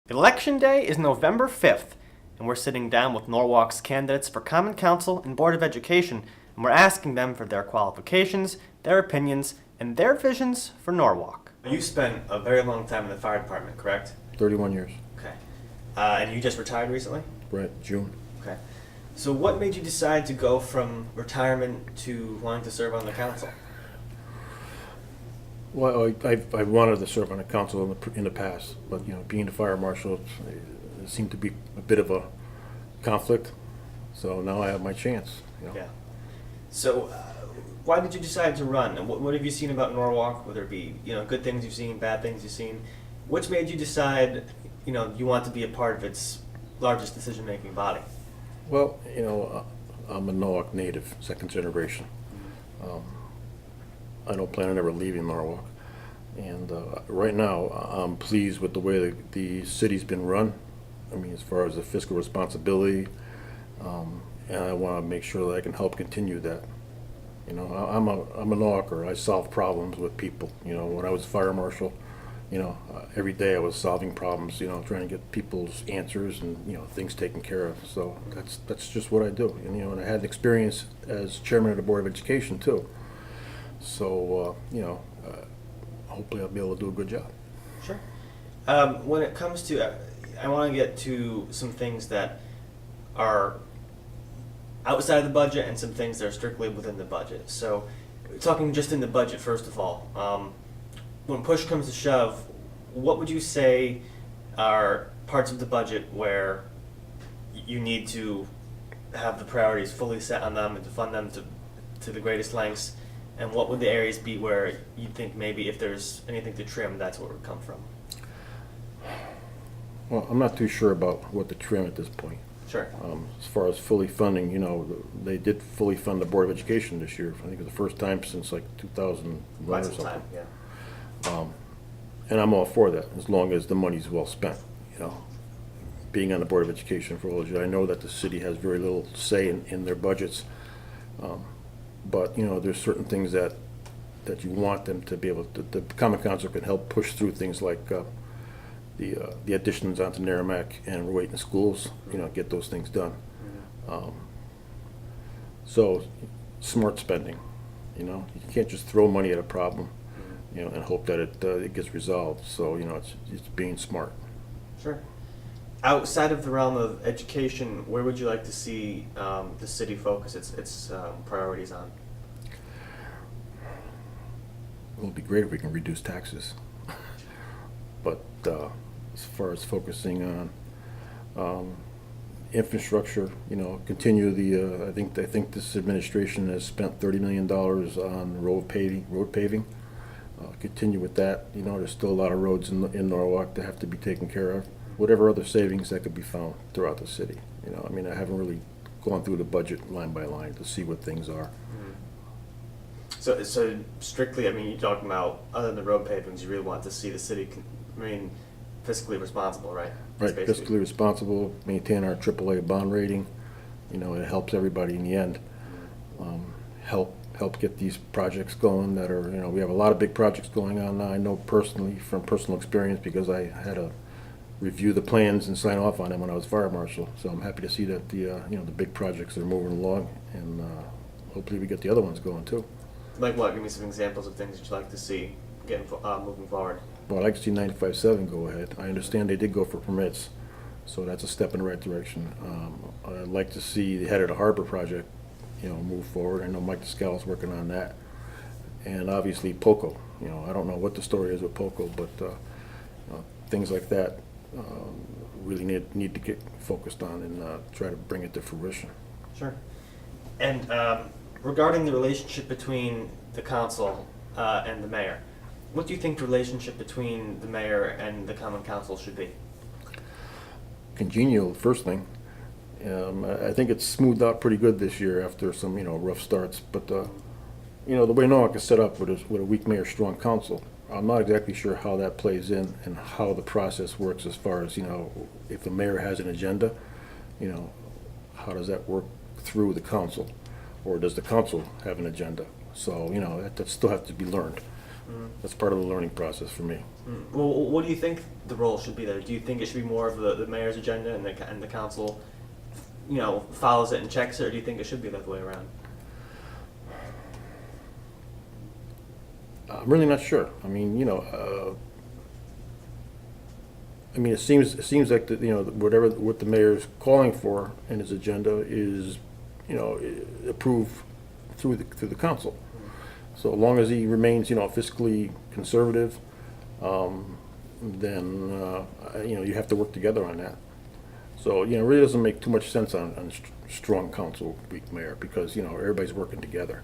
Election Day is November 5th, and we're sitting down with Norwalk's candidates for Common Council and Board of Education, and we're asking them for their qualifications, their opinions, and their visions for Norwalk. You spent a very long time in the fire department, correct? 31 years. Okay. And you just retired recently? Right, June. Okay. So what made you decide to go from retirement to wanting to serve on the council? Well, I wanted to serve on the council in the past, but being a fire marshal, it seemed to be a bit of a conflict. So now I have my chance. Yeah. So why did you decide to run? And what have you seen about Norwalk? Whether it be good things you've seen, bad things you've seen, which made you decide you want to be a part of its largest decision-making body? Well, I'm a Norwalk native, second generation. I don't plan on ever leaving Norwalk. And right now, I'm pleased with the way the city's been run. I mean, as far as the fiscal responsibility, and I want to make sure that I can help continue that. I'm a Norwalker. I solve problems with people. When I was fire marshal, every day I was solving problems. Trying to get people's answers and things taken care of. So that's just what I do. And I had experience as chairman of the Board of Education too. So, hopefully I'll be able to do a good job. Sure. When it comes to, I want to get to some things that are outside of the budget and some things that are strictly within the budget. So, talking just in the budget, first of all, when push comes to shove, what would you say are parts of the budget where you need to have the priorities fully set on them and to fund them to the greatest lengths? And what would the areas be where you think maybe if there's anything to trim, that's where it would come from? Well, I'm not too sure about what to trim at this point. Sure. As far as fully funding, they did fully fund the Board of Education this year. I think it was the first time since like 2001 or something. Time, yeah. And I'm all for that, as long as the money's well spent. Being on the Board of Education for all those years, I know that the city has very little say in their budgets. But there's certain things that you want them to be able to. The Common Council can help push through things like the additions onto Merrimack and Rowayton schools. Get those things done. So smart spending. You can't just throw money at a problem, and hope that it gets resolved. So it's being smart. Sure. Outside of the realm of education, where would you like to see the city focus its priorities on? Well, it'd be great if we can reduce taxes. But as far as focusing on infrastructure, continue the. I think this administration has spent $30 million on road paving. Continue with that. There's still a lot of roads in Norwalk that have to be taken care of. Whatever other savings that could be found throughout the city. I haven't really gone through the budget line by line to see what things are. So strictly, you're talking about, other than the road pavings, you really want to see the city fiscally responsible, right? Right, fiscally responsible, maintain our AAA bond rating. It helps everybody in the end. Help get these projects going that are, we have a lot of big projects going on now. I know personally, from personal experience, because I had to review the plans and sign off on them when I was fire marshal. So I'm happy to see that the big projects are moving along, and hopefully we get the other ones going too. Like what? Give me some examples of things you'd like to see moving forward. Well, I'd like to see 95.7 go ahead. I understand they did go for permits, so that's a step in the right direction. I'd like to see the head of the harbor project, move forward. I know Mike Descal's working on that, and obviously POCO. I don't know what the story is with POCO, but things like that really need to get focused on and try to bring it to fruition. Sure. And regarding the relationship between the council and the mayor, what do you think the relationship between the mayor and the common council should be? Congenial, first thing. I think it's smoothed out pretty good this year after some rough starts. But the way Norwalk is set up with a weak mayor, strong council, I'm not exactly sure how that plays in and how the process works as far as if the mayor has an agenda, how does that work through the council, or does the council have an agenda? So that still has to be learned. That's part of the learning process for me. Well, what do you think the role should be there? Do you think it should be more of the mayor's agenda and the council, follows it and checks it, or do you think it should be the other way around? I'm really not sure. I mean, it seems like what the mayor's calling for in his agenda is, approved through the council. So as long as he remains, fiscally conservative, then you have to work together on that. So it really doesn't make too much sense on strong council weak mayor, because everybody's working together.